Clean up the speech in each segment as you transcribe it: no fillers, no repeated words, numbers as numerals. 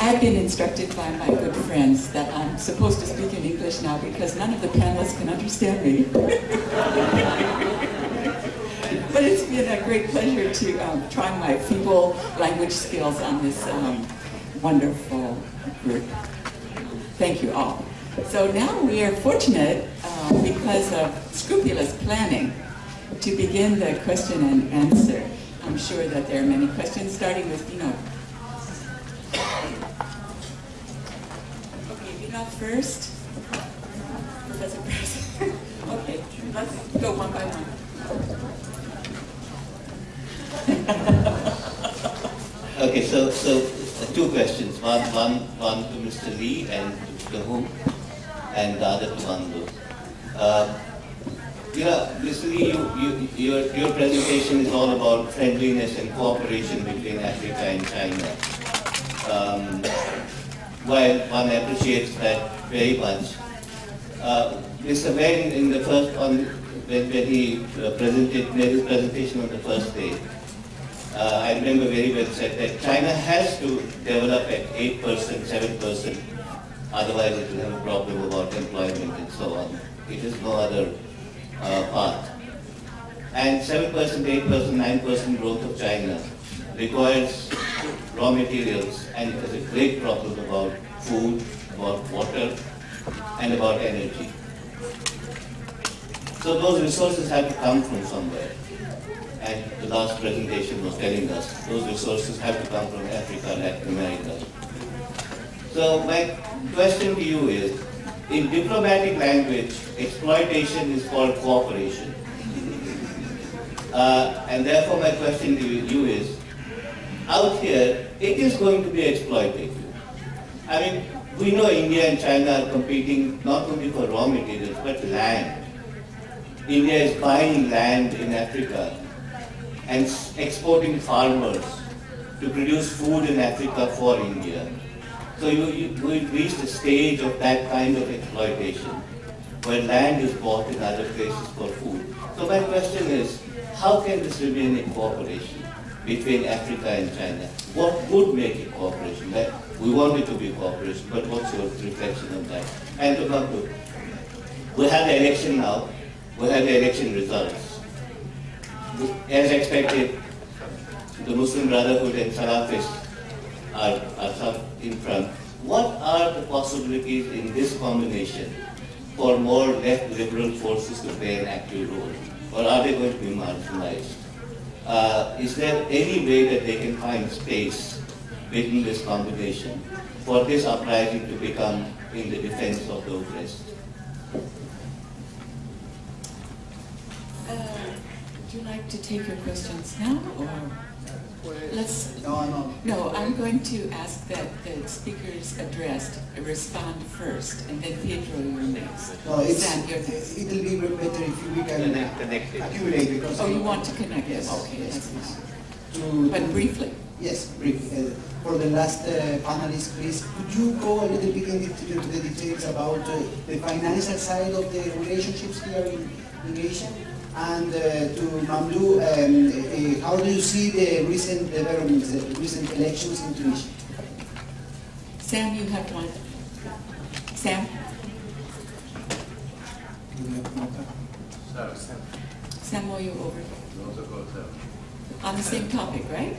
I've been instructed by my good friends that I'm supposed to speak in English now because none of the panelists can understand me. But it's been a great pleasure to try my feeble language skills on this wonderful group. Thank you all. So now we are fortunate, because of scrupulous planning, to begin the question and answer. I'm sure that there are many questions, starting with Dino. Okay, Dino first. Professor Press. Okay, let's go one by one. Okay, so two questions. One to Mr. Lee and to whom, and the other to Mamdouh. Mr. Lee, your presentation is all about friendliness and cooperation between Africa and China. While one appreciates that very much, Mr. Wen, in the first when he made his presentation on the first day, I remember very well said that China has to develop at 8%, 7%, otherwise it will have a problem about employment and so on. It is no other path. And 7%, 8%, 9% growth of China requires raw materials, and it has a great problem about food, about water, and about energy. So those resources have to come from somewhere. And the last presentation was telling us those resources have to come from Africa, Latin America. So my question to you is, in diplomatic language, exploitation is called cooperation. And therefore my question to you is, out here, it is going to be exploitative. I mean, we know India and China are competing not only for raw materials, but land. India is buying land in Africa and exporting farmers to produce food in Africa for India. So we've reached a stage of that kind of exploitation, where land is bought in other places for food. So my question is, how can this remain a cooperation between Africa and China? What would make it cooperation? That we want it to be cooperation, but what's your reflection on that? And to Margo, we have the election now, we have the election results. As expected, the Muslim Brotherhood and Salafists are in front. What are the possibilities in this combination for more left liberal forces to play an active role? Or are they going to be marginalized? Is there any way that they can find space within this combination for this uprising to become in the defense of the oppressed? Would you like to take your questions now, or let's? No. No, I'm going to ask that the speakers addressed respond first, and then Pedro, you're next. No, Sam, you're next. It'll be better if we can accumulate, because. Oh, you want to connect? Yes. Okay, yes, that's fine. But briefly. Yes, briefly. For the last panelist, please, could you go a little bit into the details about the financial side of the relationships here in Asia? And to Mamdouh, how do you see the recent developments, the recent elections in Tunisia? Sam, you have one. Sam? Sam, will you over? On the same topic, right?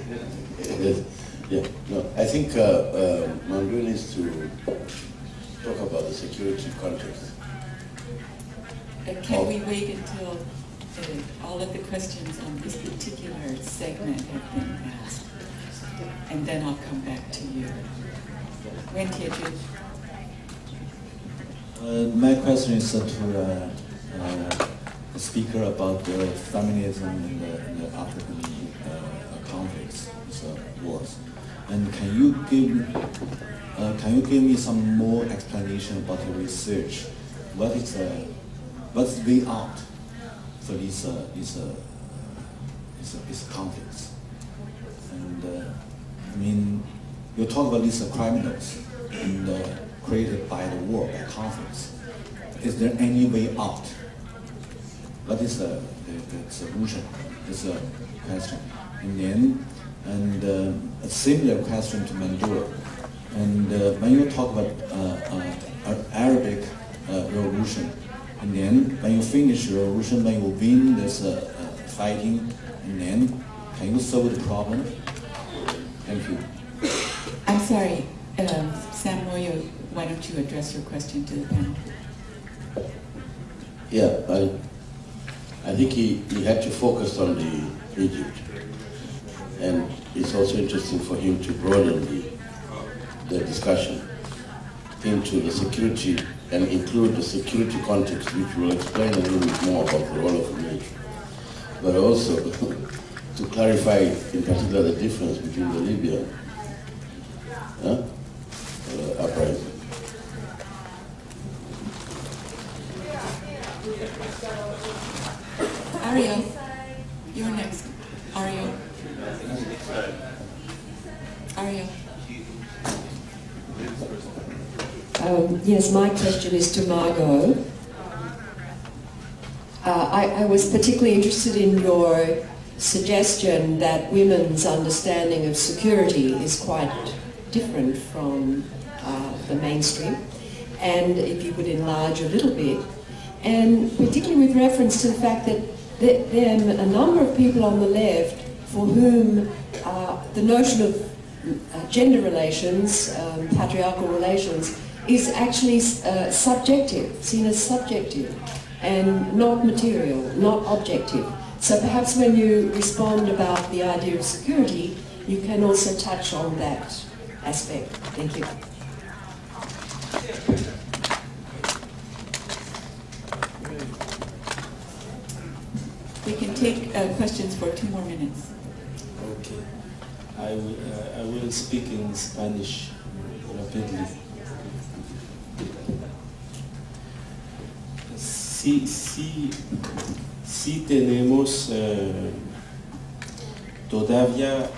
Yes. Yeah. No, I think Mamdouh needs to talk about the security context. Can we wait until all of the questions on this particular segment have been asked? And then I'll come back to you. When Teju? My question is to the speaker about the feminism in the African conflicts, wars. And can you give me some more explanation about the research? What's the way out for these conflicts? And I mean, you talk about these criminals and created by the war, by conflicts. Is there any way out? What is the solution? Is a question. And then, a similar question to Mamdouh. And when you talk about Arabic revolution, and then when you finish the revolution, when you win this fighting, and then can you solve the problem? Thank you. I'm sorry, Samuel, why don't you address your question to the panel? Yeah, I think he had to focus on the Egypt, and it's also interesting for him to broaden the discussion into the security and include the security context, which will explain a little bit more about the role of the military, but also to clarify in particular the difference between the Libyan uprising. Ariel, you're next. Ariel. Ariel. Yes, my question is to Margo. I was particularly interested in your suggestion that women's understanding of security is quite different from the mainstream, and if you could enlarge a little bit, and particularly with reference to the fact that there are a number of people on the left for whom the notion of gender relations, patriarchal relations, is actually subjective, seen as subjective and not material, not objective. So perhaps when you respond about the idea of security, you can also touch on that aspect. Thank you. We can take questions for 2 more minutes. Okay. I will speak in Spanish rapidly. Sí tenemos todavía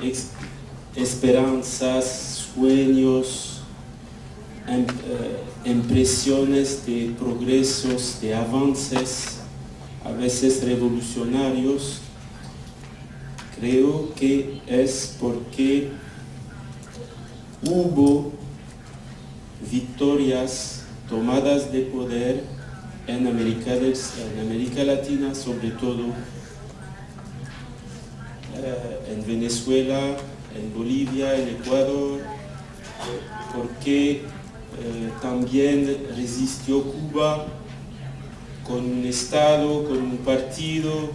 esperanzas, sueños, impresiones de progresos, de avances, a veces revolucionarios. Creo que es porque hubo victorias tomadas de poder en América Latina, sobre todo en Venezuela, en Bolivia, en Ecuador, porque también resistió Cuba con un Estado, con un partido,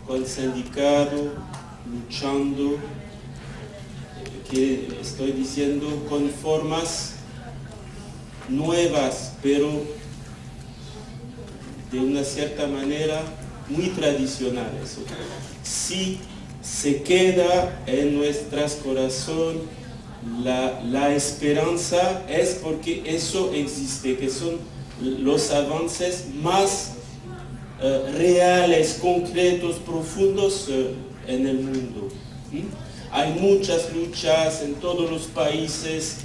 con sindicato, luchando, que estoy diciendo con formas nuevas, pero de una cierta manera muy tradicionales. Si se queda en nuestros corazones la esperanza, es porque eso existe, que son los avances más reales, concretos, profundos en el mundo. Hay muchas luchas en todos los países,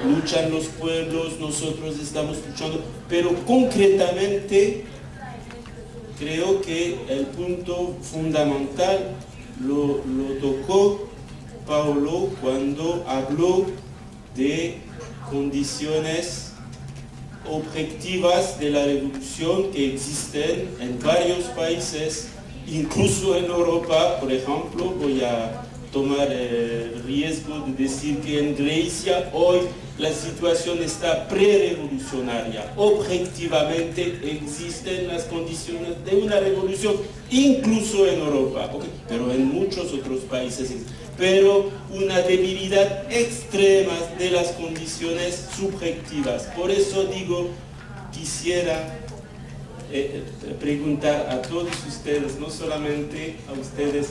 luchan los pueblos, nosotros estamos luchando, pero concretamente creo que el punto fundamental lo tocó Paulo cuando habló de condiciones objetivas de la revolución que existen en varios países, incluso en Europa. Por ejemplo, voy a tomar el riesgo de decir que en Grecia hoy la situación está pre-revolucionaria. Objetivamente existen las condiciones de una revolución, incluso en Europa, pero en muchos otros países. Pero una debilidad extrema de las condiciones subjetivas. Por eso digo, quisiera preguntar a todos ustedes, no solamente a ustedes,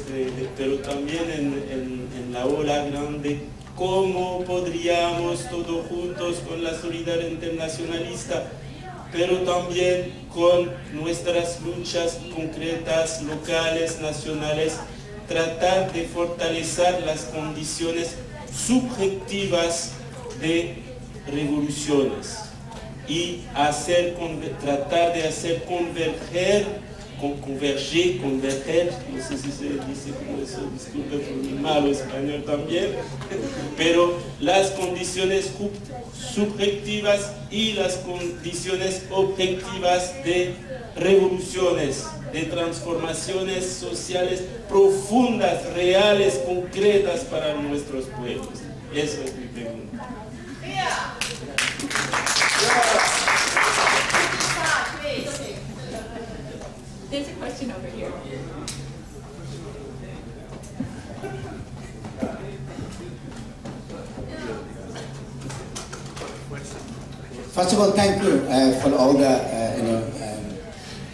pero también en la ola grande, cómo podríamos todos juntos con la solidaridad internacionalista, pero también con nuestras luchas concretas, locales, nacionales, tratar de fortalecer las condiciones subjetivas de revoluciones y tratar de hacer converger converger, converger, no sé si se dice como eso, disculpe por mi malo español también, pero las condiciones subjetivas y las condiciones objetivas de revoluciones, de transformaciones sociales profundas, reales, concretas para nuestros pueblos. Eso es mi pregunta. There's a question over here. First of all, thank you for all the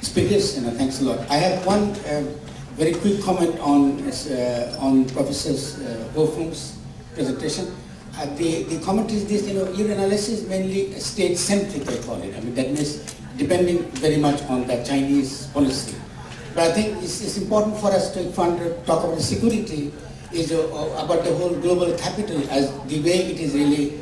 speakers. Thanks a lot. I have one very quick comment on Professor Ho-Fung's presentation. The comment is this: your analysis is mainly state-centric, I call it. I mean, that means depending very much on the Chinese policy. But I think it's important for us to talk about the security, is about the whole global capital as the way it is really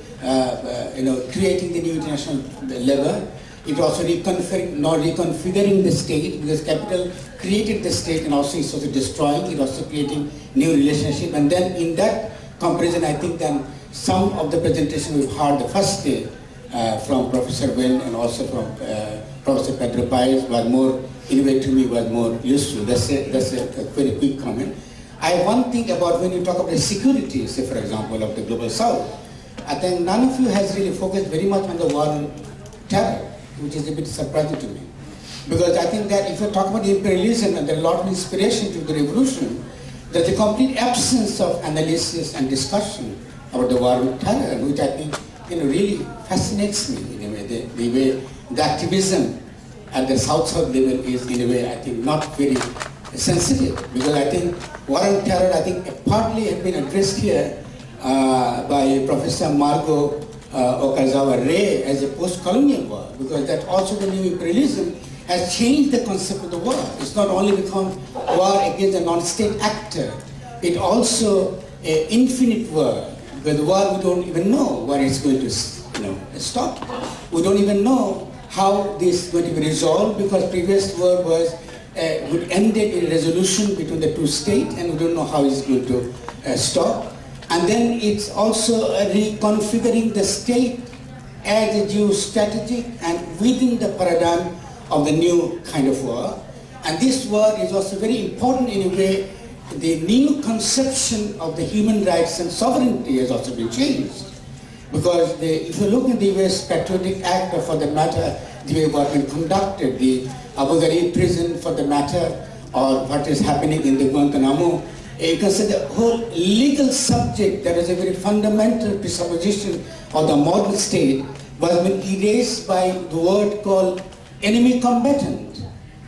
creating the new international level. It also reconfiguring the state, because capital created the state and also it's also destroying, it also creating new relationship. And then in that comparison, I think then some of the presentation we've heard the first day from Professor Wen and also from Professor Pedro Paez was more innovative to me, was more useful. That's a very quick comment. I have one thing about when you talk about the security, say for example, of the global south. I think none of you has really focused very much on the war on terror, which is a bit surprising to me. Because I think that if you talk about imperialism and there's a lot of inspiration to the revolution, there's a complete absence of analysis and discussion about the war on terror, which I think really fascinates me in a way. The way the activism at the South-South level is in a way I think not very sensitive, because I think war on terror I think partly has been addressed here by Professor Margo Okazawa-Rey as a post-colonial war, because that also the new imperialism has changed the concept of the war. It's not only become war against a non-state actor, it also an infinite war, where the war we don't even know where it's going to stop. We don't even know how this is going to be resolved, because previous war was would end in a resolution between the two states, and we don't know how it's going to stop. And then it's also reconfiguring the state as a geostrategic and within the paradigm of the new kind of war. And this war is also very important in a way. The new conception of the human rights and sovereignty has also been changed. Because if you look at the US Patriotic Act, or for the matter, the way it has been conducted, the Abu Ghraib prison for the matter, or what is happening in the Guantanamo, you can say the whole legal subject that is a very fundamental presupposition of the modern state was been erased by the word called enemy combatant,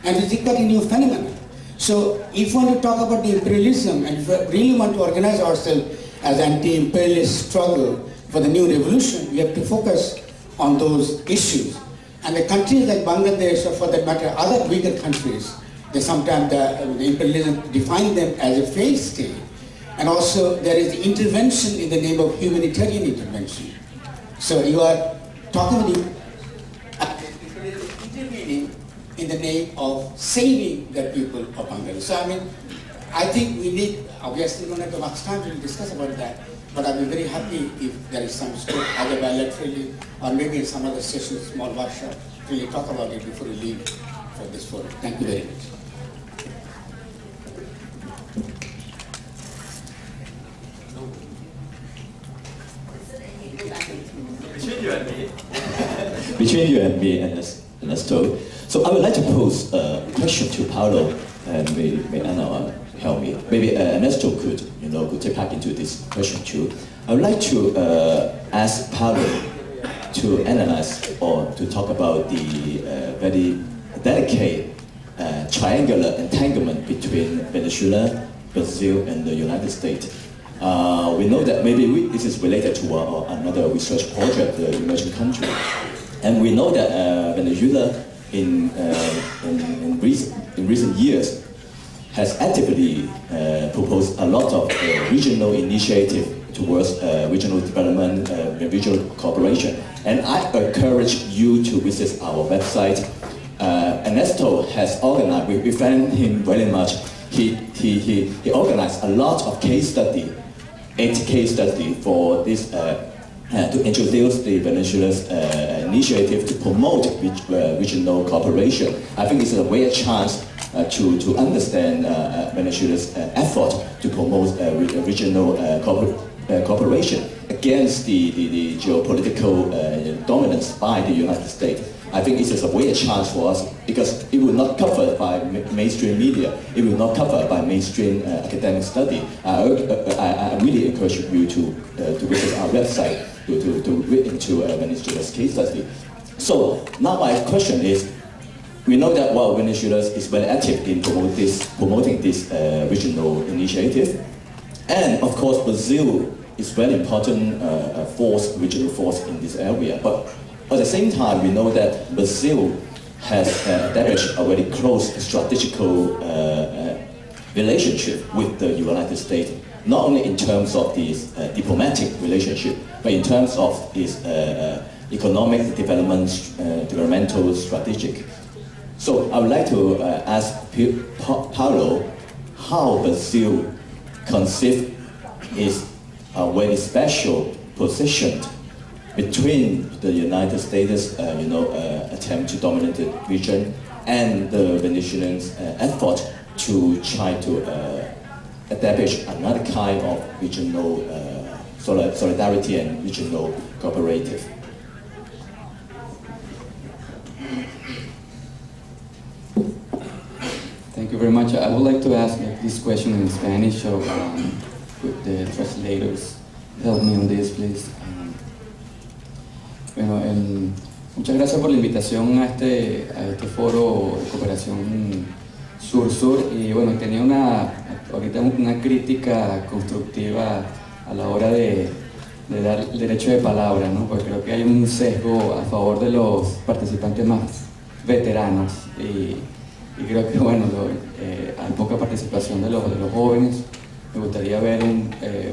and it's quite a new phenomenon. So if we want to talk about the imperialism, and if we really want to organize ourselves as anti-imperialist struggle for the new revolution, we have to focus on those issues. And the countries like Bangladesh, or for that matter other bigger countries, they sometimes the imperialism define them as a failed state. And also there is the intervention in the name of humanitarian intervention. So you are talking about intervening in the name of saving the people of Bangladesh. So I mean, I think we need, obviously we don't have much time to discuss about that, but I'll be very happy if there is some scope, either bilaterally or maybe in some other session, small workshop, to really talk about it before we leave for this forum. Thank you very much. Between you and me, Ernesto. So I would like to pose a question to Paulo, and may Anna help me. Maybe Ernesto could take part into this question too. I would like to ask Paulo to analyze or to talk about the very delicate triangular entanglement between Venezuela, Brazil, and the United States. We know that maybe this is related to another research project, the emerging country. And we know that Venezuela in recent years has actively proposed a lot of regional initiative towards regional development, regional cooperation. And I encourage you to visit our website Ernesto has organized, we thank him very much. He organized a lot of case study, 8 case study for this, to introduce the Venezuela's initiative to promote regional cooperation. I think it's a rare chance to understand Venezuela's effort to promote regional cooperation against the geopolitical dominance by the United States. I think this is a rare chance for us because it will not covered by mainstream media. It will not covered by mainstream academic study. I really encourage you to visit our website to read into Venezuela's case study. So now my question is, we know that while Venezuela is very active in promoting this regional initiative, and of course Brazil is very important regional force in this area. But at the same time, we know that Brazil has established a very close strategical relationship with the United States, not only in terms of this diplomatic relationship, but in terms of this economic developmental strategic. So I would like to ask Paulo how Brazil conceives its very special position between the United States, attempt to dominate the region, and the Venezuelans' effort to try to establish another kind of regional solidarity and regional cooperative. Thank you very much. I would like to ask this question in Spanish, so could the translators help me on this, please? Bueno, muchas gracias por la invitación a este foro de cooperación sur-sur, y bueno, tenía ahorita una crítica constructiva a la hora de dar el derecho de palabra, ¿no? Porque creo que hay un sesgo a favor de los participantes más veteranos, y creo que bueno, hay poca participación de los jóvenes. Me gustaría ver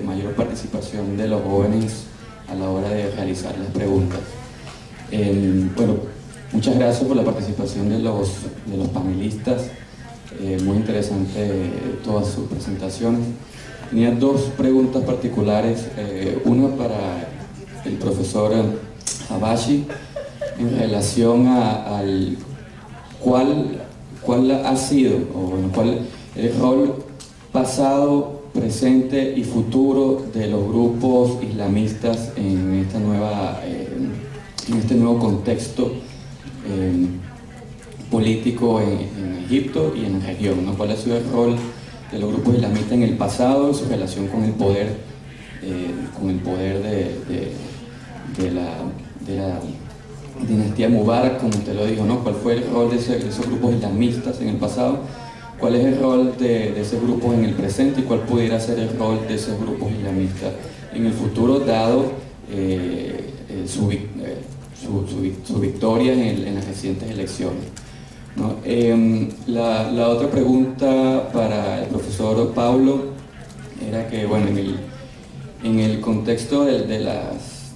mayor participación de los jóvenes a la hora de realizar las preguntas. Bueno, muchas gracias por la participación de los panelistas, muy interesante todas sus presentaciones. Tenía 2 preguntas particulares, una para el profesor Habashi en relación al cuál ha sido, o cuál el rol pasado, presente y futuro de los grupos islamistas en este nuevo contexto político en Egipto y en la región, ¿no? ¿Cuál ha sido el rol de los grupos islamistas en el pasado y su relación con el poder de la dinastía Mubarak, como usted lo dijo, ¿no? ¿Cuál fue el rol de esos grupos islamistas en el pasado? ¿Cuál es el rol de ese grupo en el presente y cuál pudiera ser el rol de esos grupos islamistas en el futuro, dado su victoria en las recientes elecciones, ¿no? La otra pregunta para el profesor Paulo era que, bueno, en el contexto de las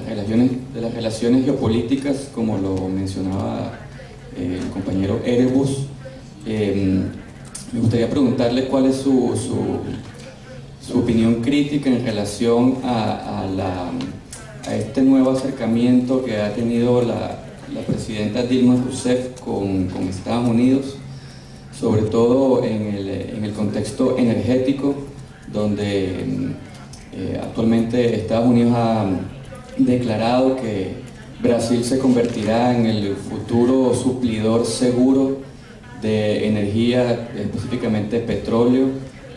relaciones geopolíticas, como lo mencionaba el compañero Erebus, me gustaría preguntarle cuál es su opinión crítica en relación a este nuevo acercamiento que ha tenido la presidenta Dilma Rousseff con Estados Unidos, sobre todo en el contexto energético, donde actualmente Estados Unidos ha declarado que Brasil se convertirá en el futuro suplidor seguro de energía, específicamente petróleo,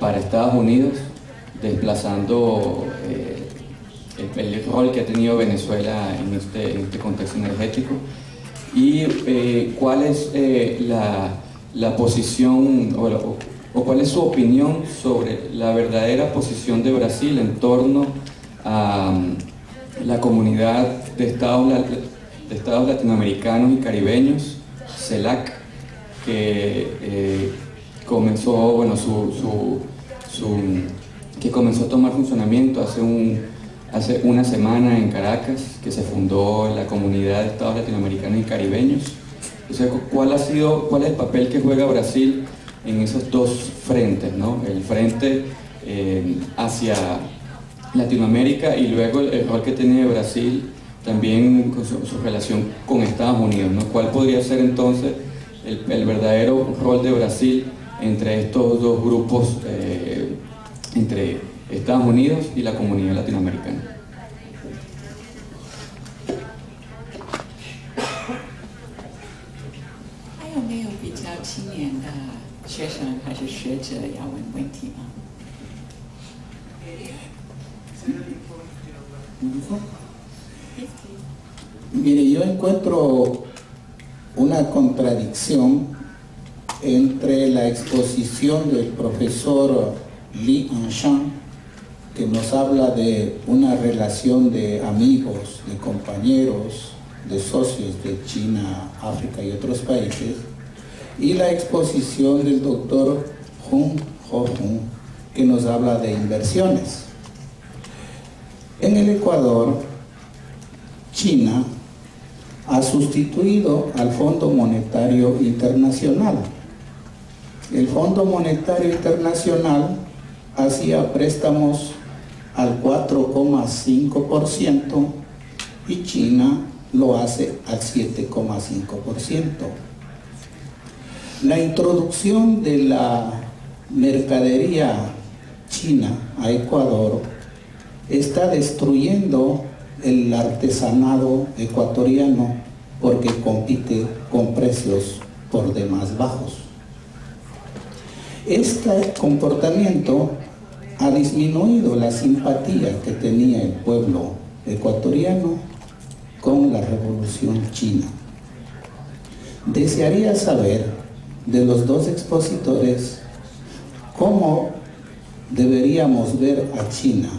para Estados Unidos, desplazando el rol que ha tenido Venezuela en este contexto energético. Y cuál es la posición o cuál es su opinión sobre la verdadera posición de Brasil en torno a la comunidad de estados latinoamericanos y caribeños, CELAC, que comenzó que comenzó a tomar funcionamiento hace una semana en Caracas, que se fundó la comunidad de estados latinoamericanos y caribeños, O sea, ¿cuál es el papel que juega Brasil en esos dos frentes, ¿no? El frente hacia Latinoamérica y luego el rol que tiene Brasil también con su relación con Estados Unidos, ¿no? ¿Cuál podría ser entonces el verdadero rol de Brasil entre estos dos grupos, entre Estados Unidos y la comunidad latinoamericana? 还有没有比较青年的学生还是学者要问问题吗？ Mire, yo encuentro una contradicción entre la exposición del profesor Anshan, que nos habla de una relación de amigos, de compañeros, de socios de China, África y otros países, y la exposición del doctor Ho-Fung, que nos habla de inversiones. En el Ecuador, China ha sustituido al Fondo Monetario Internacional. El Fondo Monetario Internacional hacía préstamos al 4,5% y China lo hace al 7,5%. La introducción de la mercadería china a Ecuador está destruyendo el artesanado ecuatoriano porque compite con precios por demás bajos. Este comportamiento ha disminuido la simpatía que tenía el pueblo ecuatoriano con la Revolución China. Desearía saber de los dos expositores cómo deberíamos ver a China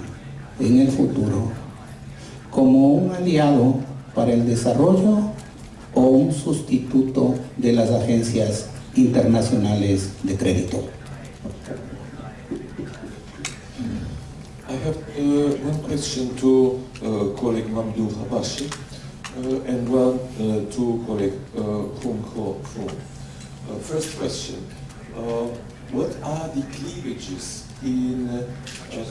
en el futuro, como un aliado para el desarrollo o un sustituto de las agencias internacionales de crédito. I have one question to colleague Mamdouh Habashi and one to colleague Ho-Fung. First question, what are the cleavages in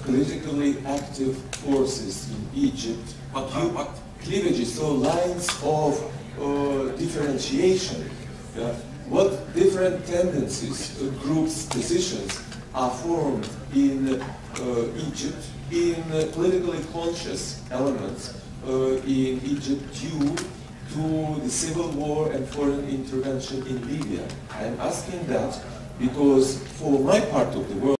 politically active forces in Egypt? What cleavages, so lines of differentiation? What different tendencies, groups, positions are formed in Egypt, in politically conscious elements in Egypt due to the civil war and foreign intervention in Libya? I am asking that because for my part of the world,